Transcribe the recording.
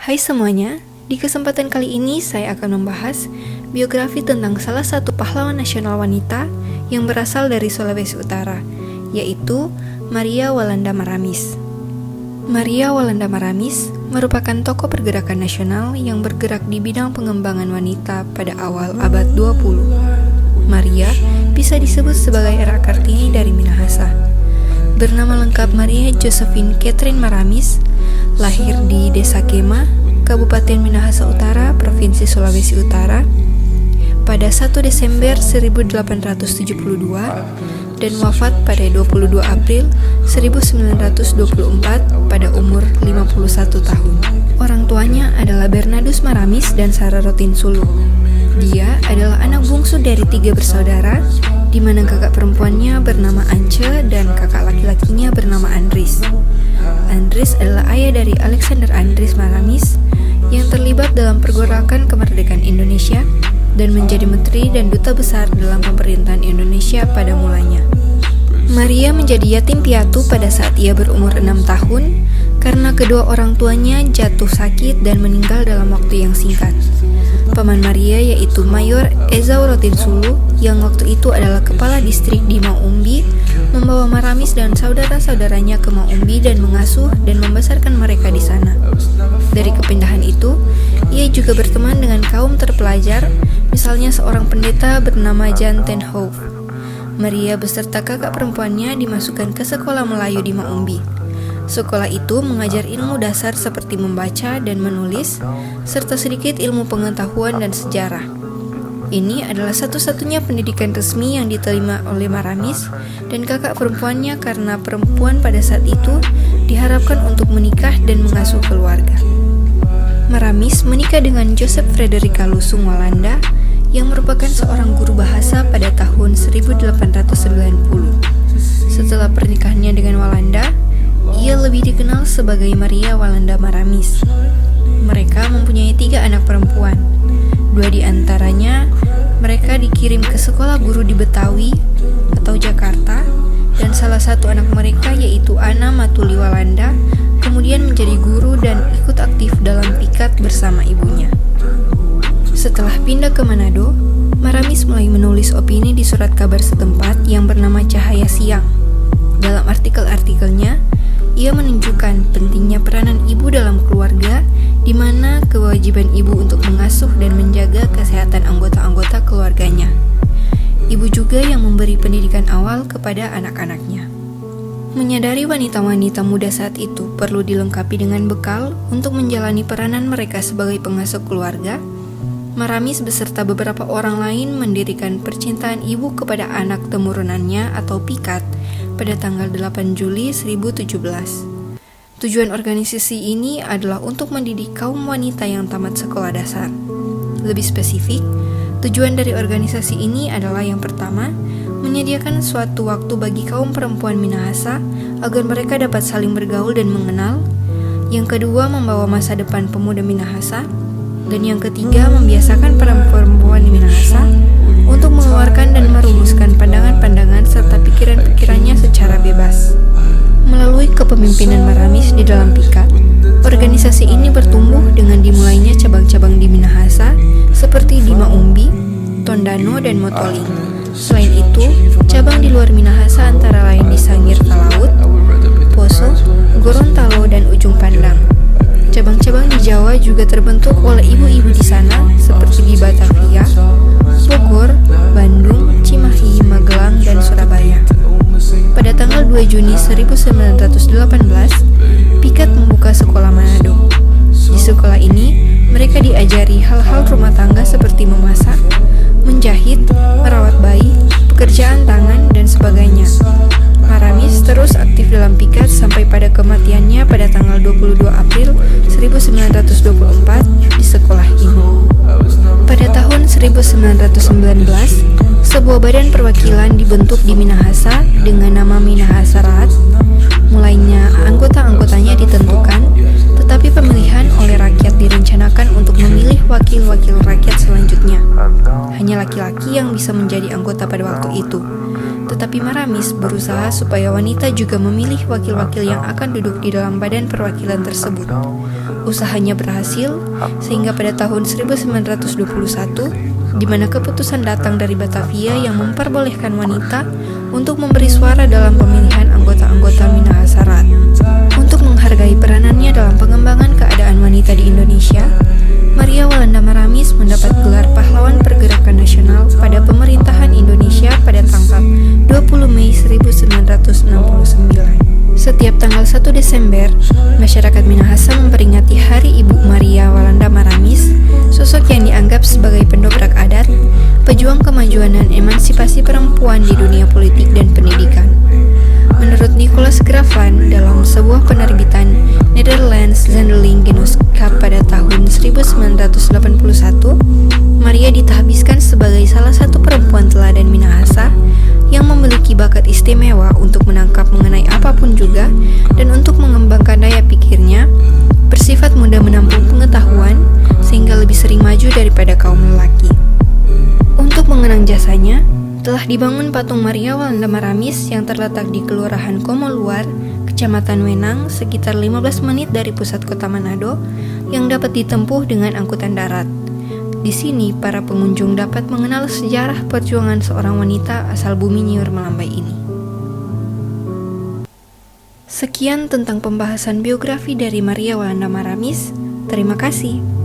Hai semuanya, di kesempatan kali ini saya akan membahas biografi tentang salah satu pahlawan nasional wanita yang berasal dari Sulawesi Utara, yaitu Maria Walanda Maramis. Maria Walanda Maramis merupakan tokoh pergerakan nasional yang bergerak di bidang pengembangan wanita pada awal abad 20. Maria bisa disebut sebagai Era Kartini dari Minahasa. Bernama lengkap Maria Josephine Catherine Maramis, lahir di Desa Kema, Kabupaten Minahasa Utara, Provinsi Sulawesi Utara, pada 1 Desember 1872 dan wafat pada 22 April 1924 pada umur 51 tahun. Orang tuanya adalah Bernardus Maramis dan Sarah Rotin Sulu. Dia adalah anak bungsu dari 3 bersaudara, di mana kakak perempuannya bernama Ance dan kakak laki-lakinya bernama Andris. Andris adalah ayah dari Alexander Andris Maramis yang terlibat dalam pergerakan kemerdekaan Indonesia dan menjadi menteri dan duta besar dalam pemerintahan Indonesia pada mulanya. Maria menjadi yatim piatu pada saat ia berumur 6 tahun karena kedua orang tuanya jatuh sakit dan meninggal dalam waktu yang singkat. Paman Maria yaitu Mayor Ezau Rotin Sulu yang waktu itu adalah kepala distrik di Maumbi membawa Maramis dan saudara-saudaranya ke Maumbi dan mengasuh dan membesarkan mereka di sana. Dari kepindahan itu, ia juga berteman dengan kaum terpelajar, misalnya seorang pendeta bernama Jan ten Hove. Maria beserta kakak perempuannya dimasukkan ke sekolah Melayu di Maumbi. Sekolah itu mengajar ilmu dasar seperti membaca dan menulis, serta sedikit ilmu pengetahuan dan sejarah. Ini adalah satu-satunya pendidikan resmi yang diterima oleh Maramis dan kakak perempuannya karena perempuan pada saat itu diharapkan untuk menikah dan mengasuh keluarga. Maramis menikah dengan Joseph Frederika Lusung Walanda yang merupakan seorang guru bahasa pada tahun 1890. Setelah pernikahannya dengan Walanda, ia lebih dikenal sebagai Maria Walanda Maramis. Mereka mempunyai 3 anak perempuan. 2 di antaranya mereka dikirim ke sekolah guru di Betawi atau Jakarta, dan salah satu anak mereka yaitu Ana Matuli Walanda kemudian menjadi guru dan ikut aktif dalam piket bersama ibunya. Setelah pindah ke Manado, Maramis mulai menulis opini di surat kabar setempat yang bernama Cahaya Siang. Dalam artikel-artikelnya, ia menunjukkan pentingnya peranan ibu dalam keluarga, di mana kewajiban ibu untuk mengasuh dan menjaga kesehatan anggota-anggota keluarganya. Ibu juga yang memberi pendidikan awal kepada anak-anaknya. Menyadari wanita-wanita muda saat itu perlu dilengkapi dengan bekal untuk menjalani peranan mereka sebagai pengasuh keluarga, Maramis beserta beberapa orang lain mendirikan Percintaan Ibu kepada Anak Temurunannya atau PIKAT pada tanggal 8 Juli 2017. Tujuan organisasi ini adalah untuk mendidik kaum wanita yang tamat sekolah dasar. Lebih spesifik, tujuan dari organisasi ini adalah yang pertama, menyediakan suatu waktu bagi kaum perempuan Minahasa agar mereka dapat saling bergaul dan mengenal. Yang kedua, membawa masa depan pemuda Minahasa. Dan yang ketiga, membiasakan perempuan Minahasa untuk mengeluarkan dan merumuskan pandangan-pandangan serta pikiran-pikirannya secara bebas. Melalui kepemimpinan Maramis di dalam PIKAT, organisasi ini bertumbuh dengan dimulainya cabang-cabang di Minahasa seperti di Maumbi, Tondano, dan Motoling. Selain itu, cabang di luar Minahasa antara lain di Sangir Talaut, Poso, Gorontalo, dan Ujung Pandang. Cabang-cabang di Jawa juga terbentuk oleh ibu-ibu di sana seperti di Batavia, Bogor, Bandung, Cimahi, Magelang, dan Surabaya. Pada tanggal 2 Juni 1918, PIKAT membuka sekolah Manado. Di sekolah ini, mereka diajari hal-hal rumah tangga seperti memasak, menjahit, merawat bayi, pekerjaan tangan, dan sebagainya. Maramis terus aktif dalam PIKAT sampai pada kematiannya pada tanggal 22 April 1924 di sekolah ini. Pada tahun 1919, sebuah badan perwakilan dibentuk di Minahasa dengan nama Minahasa Raat. Mulainya anggota-anggotanya ditentukan, tetapi pemilihan oleh rakyat direncanakan untuk memilih wakil-wakil rakyat selanjutnya. Hanya laki-laki yang bisa menjadi anggota pada waktu itu. Tetapi Maramis berusaha supaya wanita juga memilih wakil-wakil yang akan duduk di dalam badan perwakilan tersebut. Usahanya berhasil, sehingga pada tahun 1921, di mana keputusan datang dari Batavia yang memperbolehkan wanita untuk memberi suara dalam pemilihan anggota-anggota Minahasa Rat. Untuk menghargai peranannya dalam pengembangan keadaan wanita di Indonesia, Maria Walanda Maramis mendapat gelar Pahlawan Pergerakan Nasional pada pemerintahan Indonesia pada tanggal 20 Mei 1969. Setiap tanggal 1 Desember, masyarakat Minahasa memperingati Hari Ibu Maria Walanda Maramis, sosok yang dianggap sebagai pendobrak adat, pejuang kemajuan dan emansipasi perempuan di dunia politik dan pendidikan. Menurut Nicholas Grafland dalam sebuah penerbitan Netherlands Zendeling Genootschap pada tahun 1981, Maria ditahbiskan sebagai salah satu perempuan teladan Minahasa yang memiliki bakat istimewa untuk menangkap mengenai apapun juga dan untuk mengembangkan daya pikirnya, bersifat mudah menampung pengetahuan sehingga lebih sering maju daripada kaum lelaki. Untuk mengenang jasanya, telah dibangun patung Maria Walanda Maramis yang terletak di Kelurahan Komo Luar, Kecamatan Wenang, sekitar 15 menit dari pusat kota Manado, yang dapat ditempuh dengan angkutan darat. Di sini, para pengunjung dapat mengenal sejarah perjuangan seorang wanita asal bumi Nyiur Melambai ini. Sekian tentang pembahasan biografi dari Maria Walanda Maramis. Terima kasih.